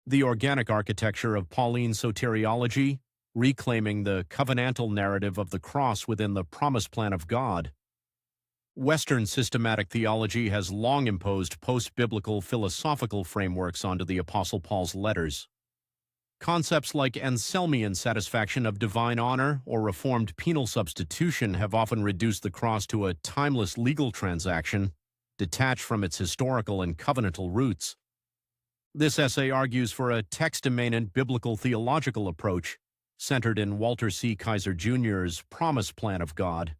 The organic architecture of Pauline Soteriology, reclaiming the covenantal narrative of the cross within the promised plan of God. Western systematic theology has long imposed post-biblical philosophical frameworks onto the Apostle Paul's letters. Concepts like Anselmian satisfaction of divine honor or Reformed penal substitution have often reduced the cross to a timeless legal transaction, detached from its historical and covenantal roots. This essay argues for a text-immanent biblical theological approach centered in Walter C. Kaiser Jr.'s promise plan of God.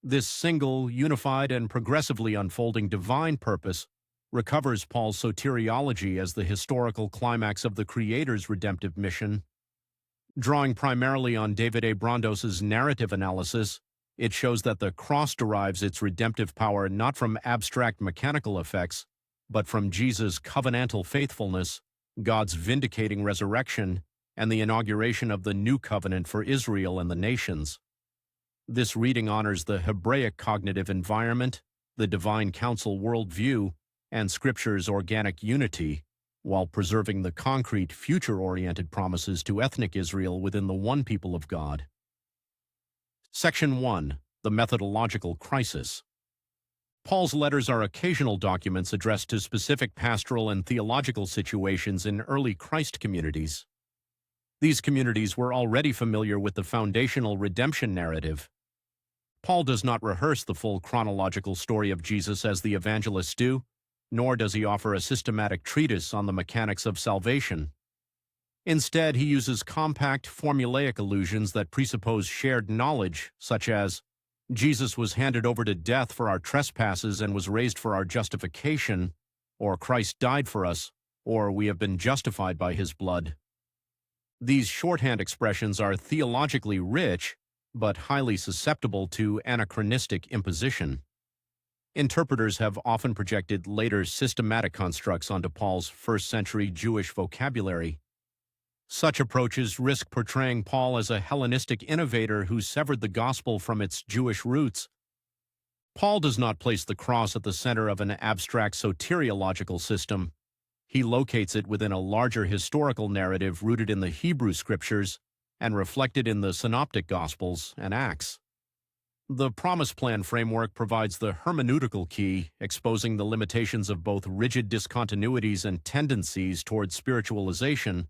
This single, unified, and progressively unfolding divine purpose recovers Paul's soteriology as the historical climax of the Creator's redemptive mission. Drawing primarily on David A. Brondos's narrative analysis, it shows that the cross derives its redemptive power not from abstract mechanical effects, but from Jesus' covenantal faithfulness, God's vindicating resurrection, and the inauguration of the new covenant for Israel and the nations. This reading honors the Hebraic cognitive environment, the divine counsel worldview, and Scripture's organic unity, while preserving the concrete, future-oriented promises to ethnic Israel within the one people of God. Section 1. The Methodological Crisis. Paul's letters are occasional documents addressed to specific pastoral and theological situations in early Christ communities. These communities were already familiar with the foundational redemption narrative. Paul does not rehearse the full chronological story of Jesus as the evangelists do, nor does he offer a systematic treatise on the mechanics of salvation. Instead, he uses compact, formulaic allusions that presuppose shared knowledge, such as, Jesus was handed over to death for our trespasses and was raised for our justification, or Christ died for us, or we have been justified by his blood. These shorthand expressions are theologically rich, but highly susceptible to anachronistic imposition. Interpreters have often projected later systematic constructs onto Paul's first-century Jewish vocabulary. Such approaches risk portraying Paul as a Hellenistic innovator who severed the gospel from its Jewish roots. Paul does not place the cross at the center of an abstract soteriological system. He locates it within a larger historical narrative rooted in the Hebrew Scriptures and reflected in the Synoptic Gospels and Acts. The Promise Plan framework provides the hermeneutical key, exposing the limitations of both rigid discontinuities and tendencies toward spiritualization,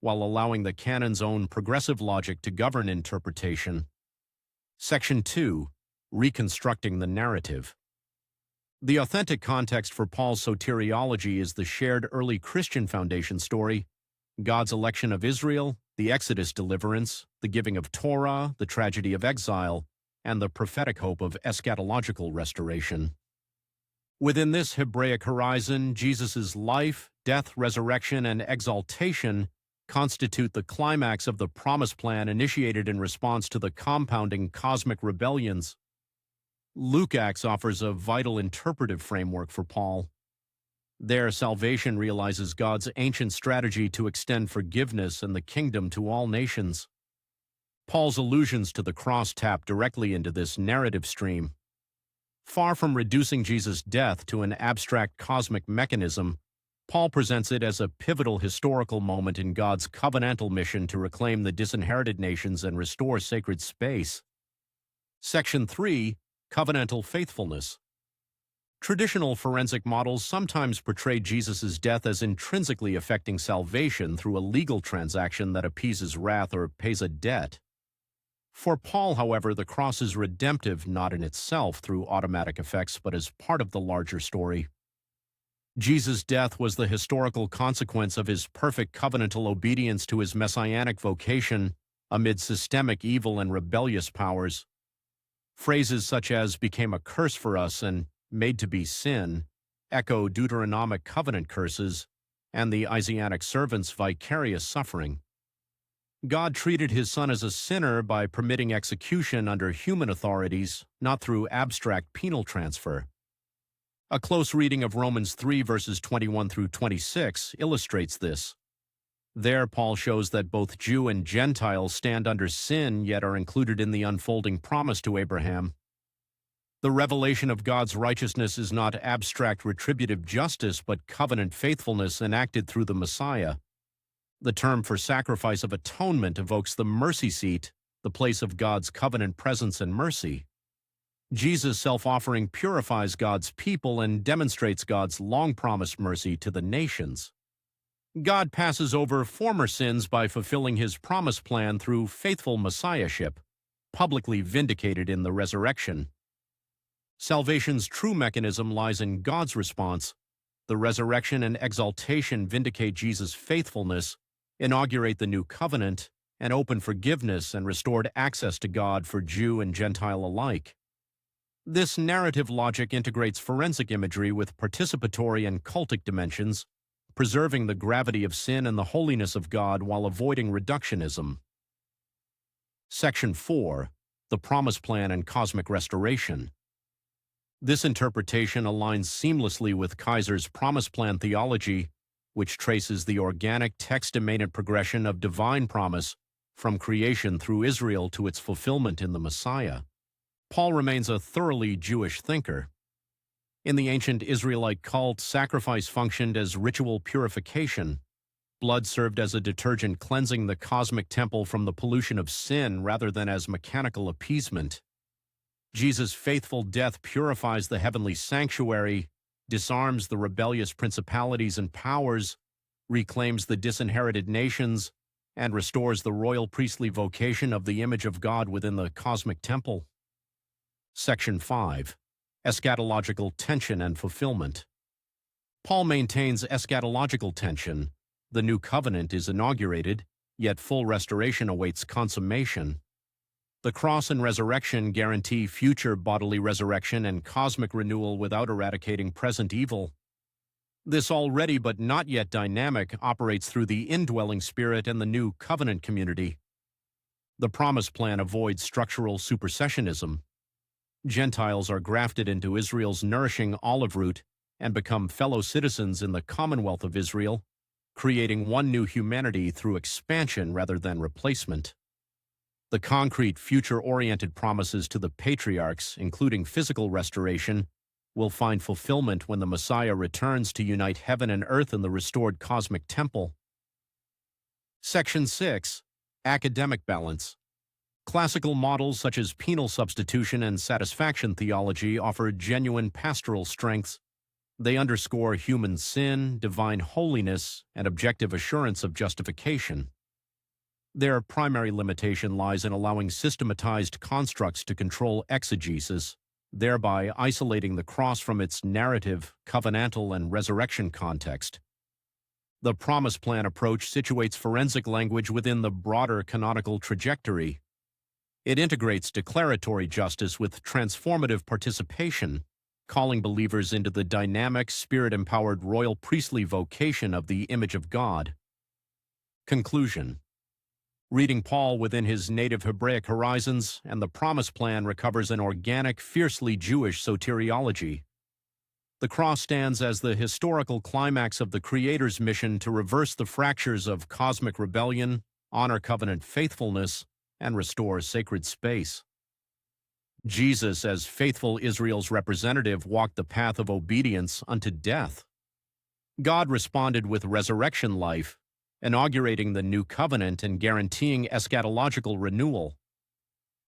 while allowing the canon's own progressive logic to govern interpretation. Section 2. Reconstructing the narrative. The authentic context for Paul's soteriology is the shared early Christian foundation story, God's election of Israel, the Exodus deliverance, the giving of Torah, the tragedy of exile, and the prophetic hope of eschatological restoration. Within this Hebraic horizon, Jesus' life, death, resurrection, and exaltation constitute the climax of the promise plan initiated in response to the compounding cosmic rebellions. Luke Acts offers a vital interpretive framework for Paul. There, salvation realizes God's ancient strategy to extend forgiveness and the kingdom to all nations. Paul's allusions to the cross tap directly into this narrative stream. Far from reducing Jesus' death to an abstract cosmic mechanism, Paul presents it as a pivotal historical moment in God's covenantal mission to reclaim the disinherited nations and restore sacred space. Section 3. Covenantal Faithfulness. Traditional forensic models sometimes portray Jesus' death as intrinsically affecting salvation through a legal transaction that appeases wrath or pays a debt. For Paul, however, the cross is redemptive not in itself through automatic effects, but as part of the larger story. Jesus' death was the historical consequence of his perfect covenantal obedience to his messianic vocation amid systemic evil and rebellious powers. Phrases such as became a curse for us and made to be sin echo Deuteronomic covenant curses and the Isaianic servant's vicarious suffering. God treated his son as a sinner by permitting execution under human authorities, not through abstract penal transfer. A close reading of Romans 3 verses 21 through 26 illustrates this. There, Paul shows that both Jew and Gentile stand under sin, yet are included in the unfolding promise to Abraham. The revelation of God's righteousness is not abstract retributive justice, but covenant faithfulness enacted through the Messiah, The term for sacrifice of atonement evokes the mercy seat, the place of God's covenant presence and mercy. Jesus' self-offering purifies God's people and demonstrates God's long-promised mercy to the nations. God passes over former sins by fulfilling his promise plan through faithful messiahship, publicly vindicated in the resurrection. Salvation's true mechanism lies in God's response. The resurrection and exaltation vindicate Jesus' faithfulness, inaugurate the new covenant, and open forgiveness and restored access to God for Jew and Gentile alike. This narrative logic integrates forensic imagery with participatory and cultic dimensions, preserving the gravity of sin and the holiness of God while avoiding reductionism. Section 4. The Promise Plan and Cosmic Restoration. This interpretation aligns seamlessly with Kaiser's Promise Plan theology, which traces the organic text-immanent progression of divine promise from creation through Israel to its fulfillment in the Messiah. Paul remains a thoroughly Jewish thinker. In the ancient Israelite cult, sacrifice functioned as ritual purification. Blood served as a detergent cleansing the cosmic temple from the pollution of sin rather than as mechanical appeasement. Jesus' faithful death purifies the heavenly sanctuary, disarms the rebellious principalities and powers, reclaims the disinherited nations, and restores the royal priestly vocation of the image of God within the cosmic temple. Section 5. Eschatological tension and fulfillment. Paul maintains eschatological tension. The new covenant is inaugurated, yet full restoration awaits consummation. The cross and resurrection guarantee future bodily resurrection and cosmic renewal without eradicating present evil. This already but not yet dynamic operates through the indwelling Spirit and the new covenant community. The promise plan avoids structural supersessionism. Gentiles are grafted into Israel's nourishing olive root and become fellow citizens in the commonwealth of Israel, creating one new humanity through expansion rather than replacement. The concrete future-oriented promises to the patriarchs, including physical restoration, will find fulfillment when the Messiah returns to unite heaven and earth in the restored cosmic temple. Section 6. Academic balance. Classical models such as penal substitution and satisfaction theology offer genuine pastoral strengths. They underscore human sin, divine holiness, and objective assurance of justification. Their primary limitation lies in allowing systematized constructs to control exegesis, thereby isolating the cross from its narrative, covenantal, and resurrection context. The promise plan approach situates forensic language within the broader canonical trajectory. It integrates declaratory justice with transformative participation, calling believers into the dynamic, Spirit-empowered royal priestly vocation of the image of God. Conclusion. Reading Paul within his native Hebraic horizons and the promise plan recovers an organic, fiercely Jewish soteriology. The cross stands as the historical climax of the Creator's mission to reverse the fractures of cosmic rebellion, honor covenant faithfulness, and restore sacred space. Jesus, as faithful Israel's representative, walked the path of obedience unto death. God responded with resurrection life, inaugurating the new covenant and guaranteeing eschatological renewal.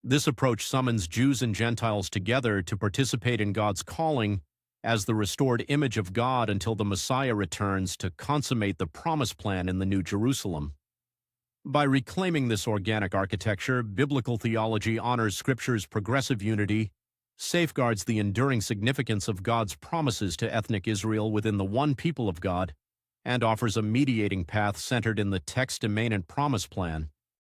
This approach summons Jews and Gentiles together to participate in God's calling as the restored image of God until the Messiah returns to consummate the promise plan in the New Jerusalem. By reclaiming this organic architecture, biblical theology honors Scripture's progressive unity, safeguards the enduring significance of God's promises to ethnic Israel within the one people of God, and offers a mediating path centered in the text-immanent promise plan.